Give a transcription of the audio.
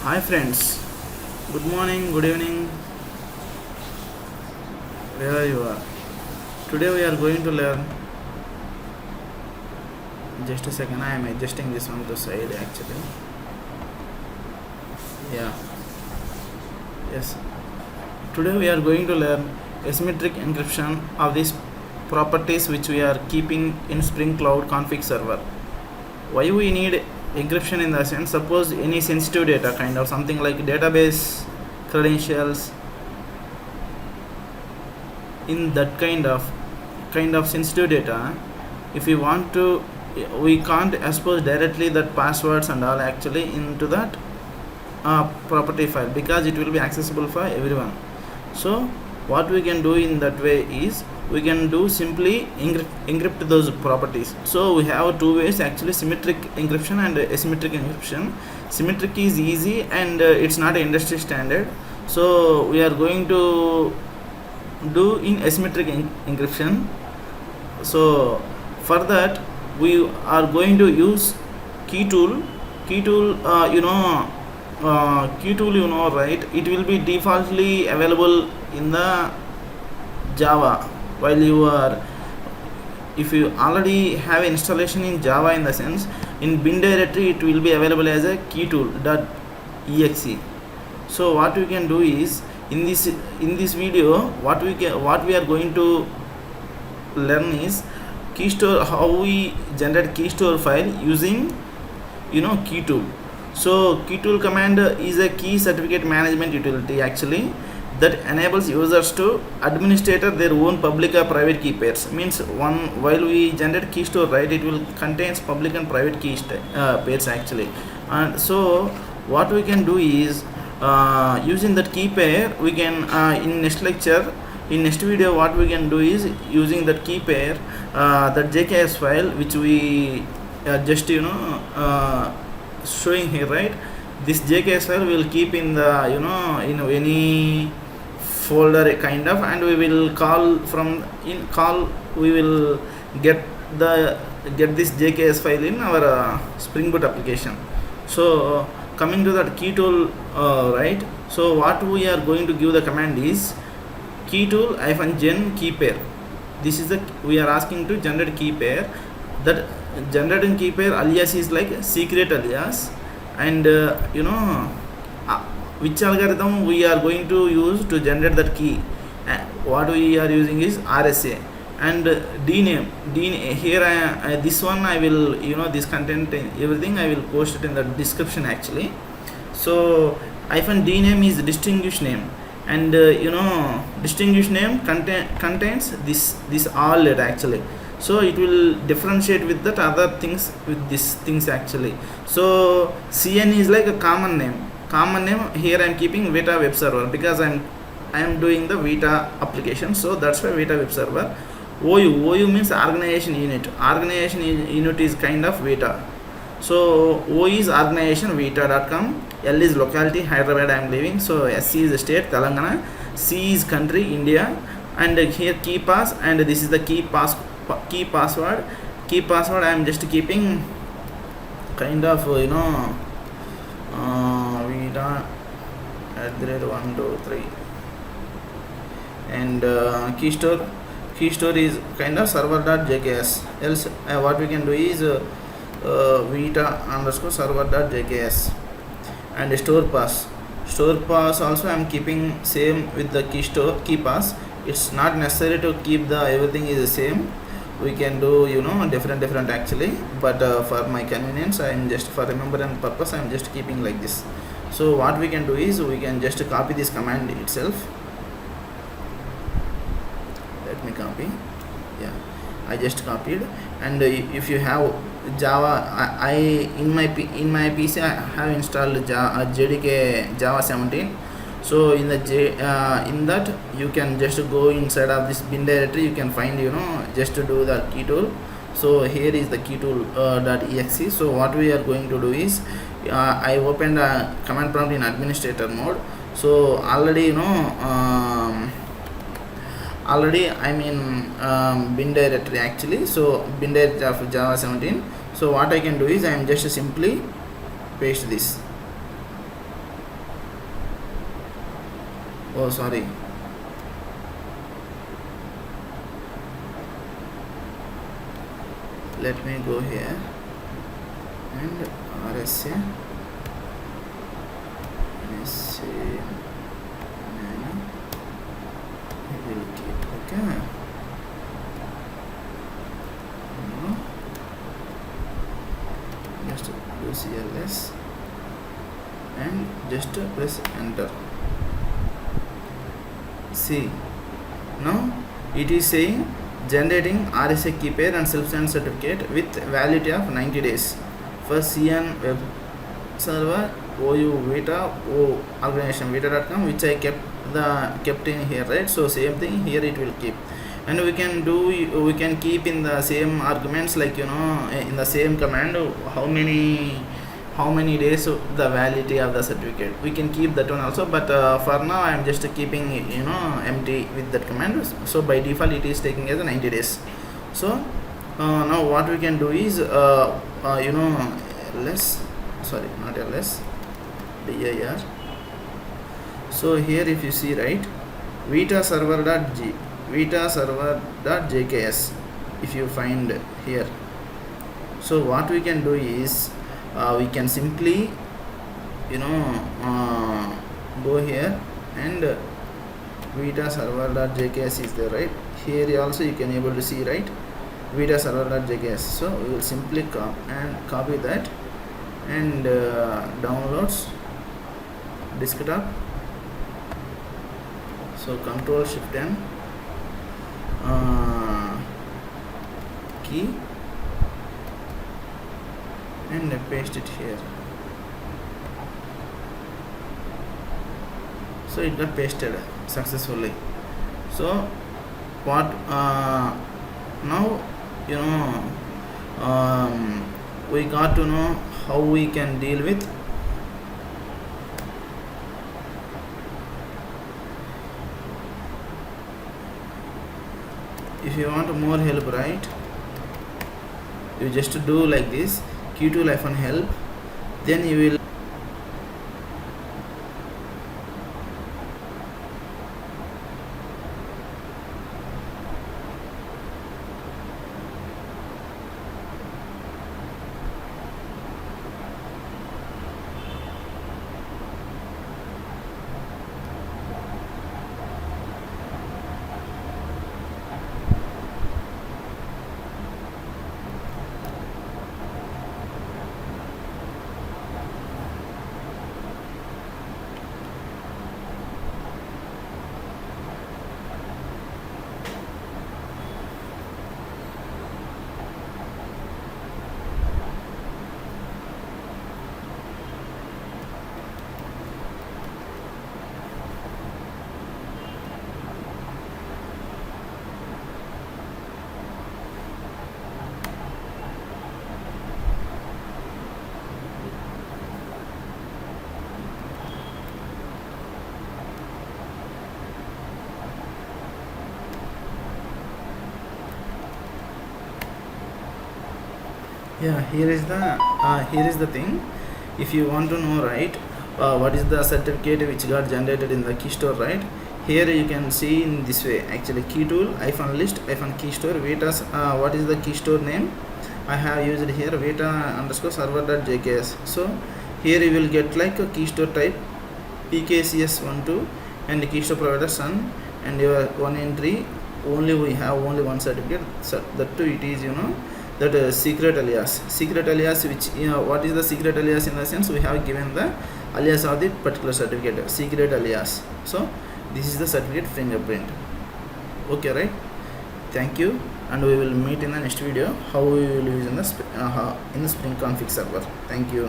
Hi friends, good morning, good evening, wherever you are. Today we are going to learn, just a second, I am adjusting this on the side actually. Yeah, yes. Today we are going to learn asymmetric encryption of these properties which we are keeping in Spring Cloud config server. Why we need encryption in the sense, suppose any sensitive data, kind of something like database credentials, in that kind of sensitive data, if we want to, we can't expose directly that passwords and all actually into that property file, because it will be accessible for everyone. So what we can do in that way is we can do simply encrypt those properties. So we have two ways actually, symmetric encryption and asymmetric encryption. Symmetric is easy and it's not an industry standard, so we are going to do in asymmetric encryption. So for that we are going to use keytool. Keytool, keytool, right? It will be defaultly available in the Java. While you are, if you already have installation in Java, in the sense, in bin directory it will be available as a keytool.exe. So what we can do is, in this video, what we are going to learn is Keystore, how we generate Keystore file using keytool. So keytool command is a key certificate management utility actually, that enables users to administer their own public or private key pairs. Means while we generate Keystore, right, it will contains public and private key pairs actually. And so what we can do is, using that key pair, we can in next video, what we can do is, using that key pair, that jks file which we just showing here, right? This jks file will keep in the in any folder kind of, and we will call from we will get this jks file in our Spring Boot application. So coming to that keytool, right? So what we are going to give the command is keytool -gen keypair. This is we are asking to generate keypair. That generating keypair alias is like secreateAlias, and which algorithm we are going to use to generate that key. What we are using is RSA and dname. Here this one I will, this content, everything I will post it in the description actually. So -dname is distinguished name, and distinguished name contains this all letter actually. So it will differentiate with that other things, with these things actually. So cn is like a common name. Here I am keeping Veta web server, because I am doing the Veta application, so that's why Veta web server. OU means organization unit. Organization unit is kind of Veta. So O is organization veta.com, L is locality Hyderabad I am living, so SC is state Telangana, C is country India, and here keypass, and this is the key password. Key password I am just keeping kind of Veta @123, and Keystore is kind of server.jks. Else what we can do is Veta_server.jks, and storepass also I am keeping same with the keypass. It's not necessary to keep the everything is the same. We can do different actually, but for my convenience, I am just, for remembrance purpose, I am just keeping like this. So what we can do is, we can just copy this command itself. Let me copy. Yeah, I just copied. And if you have Java, in my PC I have installed JDK Java 17. So in that you can just go inside of this bin directory, you can find just to do the keytool. So here is the keytool.exe. So what we are going to do is, I opened a command prompt in administrator mode. So already I'm in bin directory actually. So bin directory of Java 17. So what I can do is, I am just simply paste this. Oh, sorry. Let me go here and RSA will keep. Okay. No. Just do CLS and just press enter. See, now it is saying generating RSA keypair and self-signed certificate with validity of 90 days for CN web server OU Veta O organization Veta.com, which I kept in here, right? So same thing here it will keep, and we can keep in the same arguments, like in the same command how many days the validity of the certificate. We can keep that one also, but for now I am just keeping empty with that command. So by default it is taking as 90 days. So now what we can do is ls, sorry, not ls, dir. So here if you see, right, Veta server.jks, if you find here. So what we can do is we can simply go here and Veta server.jks is there, right? Here also you can able to see, right, Veta server.jks. So we will simply copy that and downloads desktop. So Control Shift N, key, and paste it here. So it got pasted successfully. So what now we got to know how we can deal with if you want more help, right, you just do like this, keytool -help, then you will here is the thing. If you want to know, right, what is the certificate which got generated in the Keystore, right, here you can see in this way, actually keytool -list -keystore Veta's what is the Keystore name I have used here, Veta _ server.jks. so here you will get like a Keystore type pkcs12 and Keystore provider son, and your one entry only, we have only one certificate, so that too it is that secreateAlias, which what is the secreateAlias? In the sense, we have given the alias of the particular certificate, secreateAlias. So this is the certificate fingerprint. Okay, right? Thank you, and we will meet in the next video how we will use in the Spring config server. Thank you.